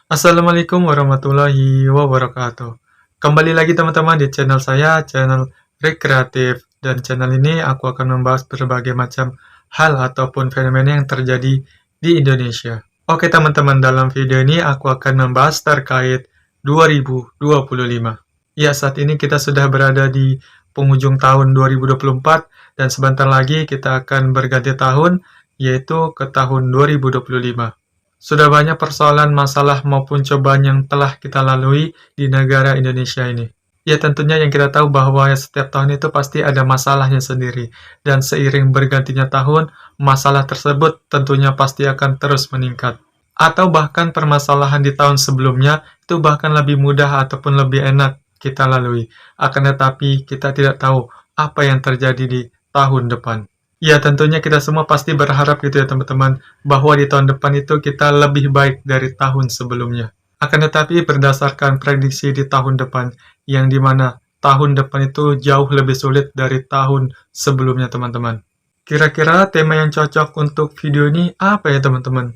Assalamualaikum warahmatullahi wabarakatuh. Kembali lagi teman-teman di channel saya, channel Rekreatif. Dan channel ini aku akan membahas berbagai macam hal ataupun fenomena yang terjadi di Indonesia. Oke teman-teman, dalam video ini aku akan membahas terkait 2025. Ya, saat ini kita sudah berada di penghujung tahun 2024 dan sebentar lagi kita akan berganti tahun, yaitu ke tahun 2025. Sudah banyak persoalan, masalah, maupun cobaan yang telah kita lalui di negara Indonesia ini. Ya tentunya yang kita tahu bahwa setiap tahun itu pasti ada masalahnya sendiri. Dan seiring bergantinya tahun, masalah tersebut tentunya pasti akan terus meningkat. Atau bahkan permasalahan di tahun sebelumnya itu bahkan lebih mudah ataupun lebih enak kita lalui. Akan tetapi kita tidak tahu apa yang terjadi di tahun depan. Ya, tentunya kita semua pasti berharap gitu ya teman-teman, bahwa di tahun depan itu kita lebih baik dari tahun sebelumnya. Akan tetapi berdasarkan prediksi di tahun depan, yang dimana tahun depan itu jauh lebih sulit dari tahun sebelumnya teman-teman. Kira-kira tema yang cocok untuk video ini apa ya teman-teman?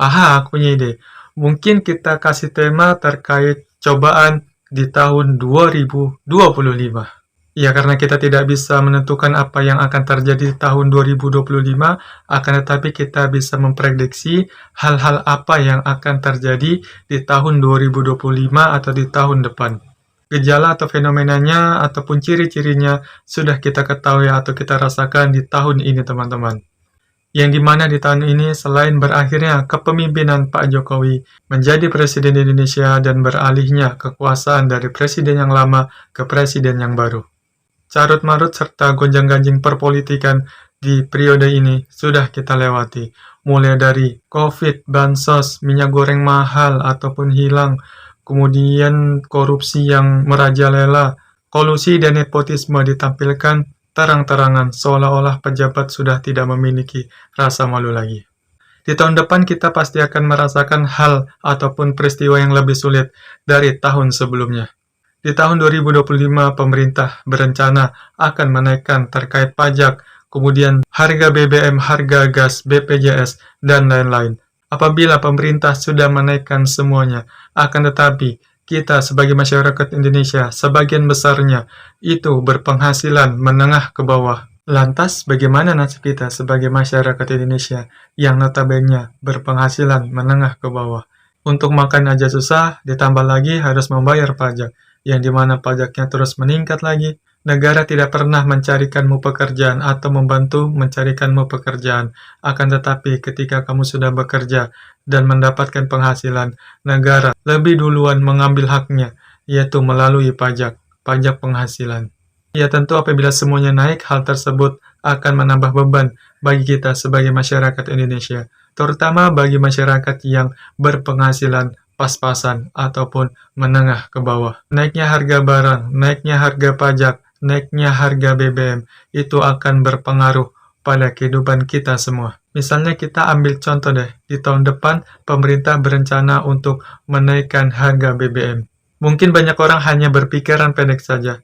Aku punya ide. Mungkin kita kasih tema terkait cobaan di tahun 2025. Ya, karena kita tidak bisa menentukan apa yang akan terjadi di tahun 2025, akan tetapi kita bisa memprediksi hal-hal apa yang akan terjadi di tahun 2025 atau di tahun depan. Gejala atau fenomenanya ataupun ciri-cirinya sudah kita ketahui atau kita rasakan di tahun ini, teman-teman. Yang dimana di tahun ini selain berakhirnya kepemimpinan Pak Jokowi menjadi Presiden Indonesia dan beralihnya kekuasaan dari Presiden yang lama ke Presiden yang baru. Carut-marut serta gonjang-ganjing perpolitikan di periode ini sudah kita lewati. Mulai dari COVID, bansos, minyak goreng mahal ataupun hilang, kemudian korupsi yang merajalela, kolusi dan nepotisme ditampilkan terang-terangan seolah-olah pejabat sudah tidak memiliki rasa malu lagi. Di tahun depan kita pasti akan merasakan hal ataupun peristiwa yang lebih sulit dari tahun sebelumnya. Di tahun 2025, pemerintah berencana akan menaikkan terkait pajak, kemudian harga BBM, harga gas, BPJS, dan lain-lain. Apabila pemerintah sudah menaikkan semuanya, akan tetapi kita sebagai masyarakat Indonesia, sebagian besarnya itu berpenghasilan menengah ke bawah. Lantas, bagaimana nasib kita sebagai masyarakat Indonesia yang notabene berpenghasilan menengah ke bawah? Untuk makan aja susah, ditambah lagi harus membayar pajak, yang dimana pajaknya terus meningkat lagi. Negara tidak pernah mencarikanmu pekerjaan atau membantu mencarikanmu pekerjaan. Akan tetapi ketika kamu sudah bekerja dan mendapatkan penghasilan, negara lebih duluan mengambil haknya, yaitu melalui pajak penghasilan. Ya tentu apabila semuanya naik, hal tersebut akan menambah beban bagi kita sebagai masyarakat Indonesia, terutama bagi masyarakat yang berpenghasilan pas-pasan ataupun menengah ke bawah. Naiknya harga barang, naiknya harga pajak, naiknya harga BBM, itu akan berpengaruh pada kehidupan kita semua. Misalnya kita ambil contoh deh, di tahun depan pemerintah berencana untuk menaikkan harga BBM. Mungkin banyak orang hanya berpikiran pendek saja.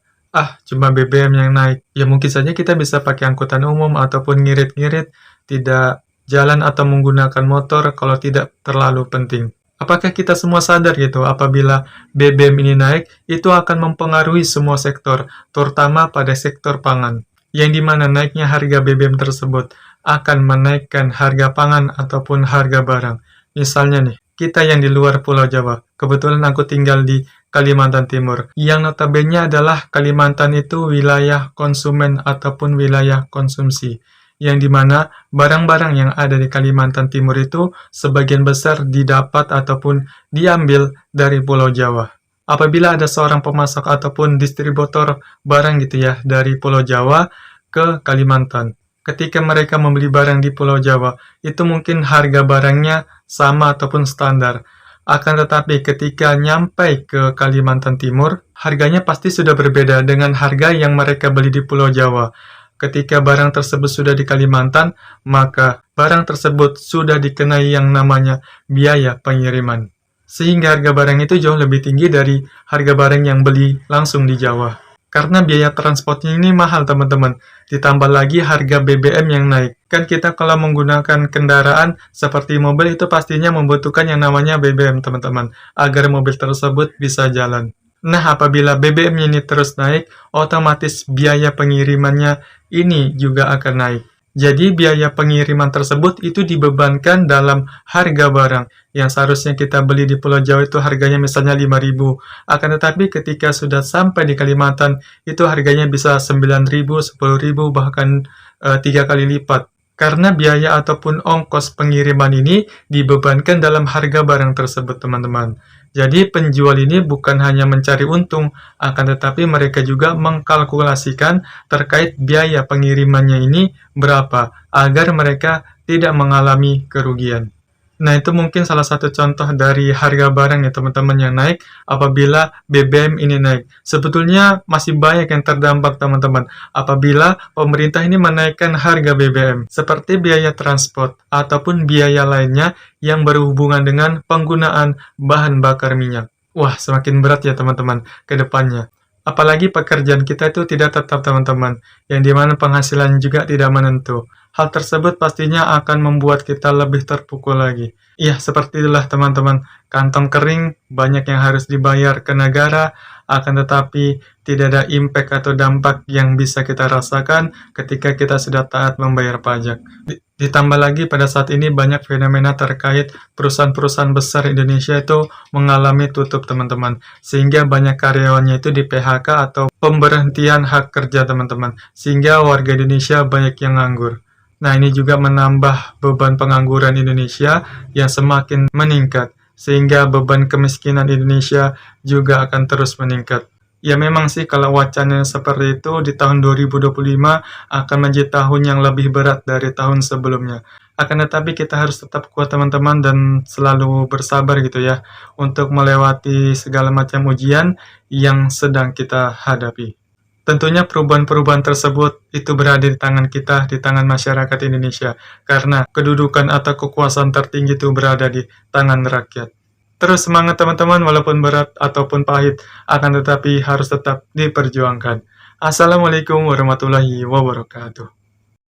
Cuma BBM yang naik. Ya mungkin saja kita bisa pakai angkutan umum ataupun ngirit-ngirit, tidak jalan atau menggunakan motor kalau tidak terlalu penting. Apakah kita semua sadar gitu, apabila BBM ini naik, itu akan mempengaruhi semua sektor, terutama pada sektor pangan. Yang dimana naiknya harga BBM tersebut akan menaikkan harga pangan ataupun harga barang. Misalnya nih, kita yang di luar Pulau Jawa, kebetulan aku tinggal di Kalimantan Timur, yang notabene adalah Kalimantan itu wilayah konsumen ataupun wilayah konsumsi, yang dimana barang-barang yang ada di Kalimantan Timur itu sebagian besar didapat ataupun diambil dari Pulau Jawa. Apabila ada seorang pemasok ataupun distributor barang gitu ya dari Pulau Jawa ke Kalimantan, ketika mereka membeli barang di Pulau Jawa, itu mungkin harga barangnya sama ataupun standar. Akan tetapi ketika nyampe ke Kalimantan Timur, harganya pasti sudah berbeda dengan harga yang mereka beli di Pulau Jawa. Ketika barang tersebut sudah di Kalimantan, maka barang tersebut sudah dikenai yang namanya biaya pengiriman. Sehingga harga barang itu jauh lebih tinggi dari harga barang yang beli langsung di Jawa. Karena biaya transportnya ini mahal, teman-teman. Ditambah lagi harga BBM yang naik. Kan kita kalau menggunakan kendaraan seperti mobil itu pastinya membutuhkan yang namanya BBM, teman-teman, agar mobil tersebut bisa jalan. Nah, apabila BBM ini terus naik, otomatis biaya pengirimannya ini juga akan naik. Jadi biaya pengiriman tersebut itu dibebankan dalam harga barang yang seharusnya kita beli di Pulau Jawa itu harganya misalnya 5.000. Akan tetapi ketika sudah sampai di Kalimantan itu harganya bisa 9.000, 10.000 bahkan 3 kali lipat. Karena biaya ataupun ongkos pengiriman ini dibebankan dalam harga barang tersebut, teman-teman. Jadi penjual ini bukan hanya mencari untung, akan tetapi mereka juga mengkalkulasikan terkait biaya pengirimannya ini berapa, agar mereka tidak mengalami kerugian. Nah, itu mungkin salah satu contoh dari harga barang ya teman-teman yang naik apabila BBM ini naik. Sebetulnya masih banyak yang terdampak teman-teman apabila pemerintah ini menaikkan harga BBM, seperti biaya transport ataupun biaya lainnya yang berhubungan dengan penggunaan bahan bakar minyak. Wah, semakin berat ya teman-teman ke depannya. Apalagi pekerjaan kita itu tidak tetap teman-teman, yang dimana penghasilan juga tidak menentu. Hal tersebut pastinya akan membuat kita lebih terpukul lagi. Iya, seperti itulah teman-teman. Kantong kering, banyak yang harus dibayar ke negara, akan tetapi tidak ada impact atau dampak yang bisa kita rasakan ketika kita sudah taat membayar pajak. Ditambah lagi pada saat ini banyak fenomena terkait perusahaan-perusahaan besar Indonesia itu mengalami tutup teman-teman. Sehingga banyak karyawannya itu di PHK atau pemberhentian hak kerja teman-teman. Sehingga warga Indonesia banyak yang nganggur. Nah, ini juga menambah beban pengangguran Indonesia yang semakin meningkat, sehingga beban kemiskinan Indonesia juga akan terus meningkat. Ya memang sih kalau wacana seperti itu di tahun 2025 akan menjadi tahun yang lebih berat dari tahun sebelumnya. Akan tetapi kita harus tetap kuat teman-teman dan selalu bersabar gitu ya untuk melewati segala macam ujian yang sedang kita hadapi. Tentunya perubahan-perubahan tersebut itu berada di tangan kita, di tangan masyarakat Indonesia, karena kedudukan atau kekuasaan tertinggi itu berada di tangan rakyat. Terus semangat teman-teman, walaupun berat ataupun pahit, akan tetapi harus tetap diperjuangkan. Assalamualaikum warahmatullahi wabarakatuh.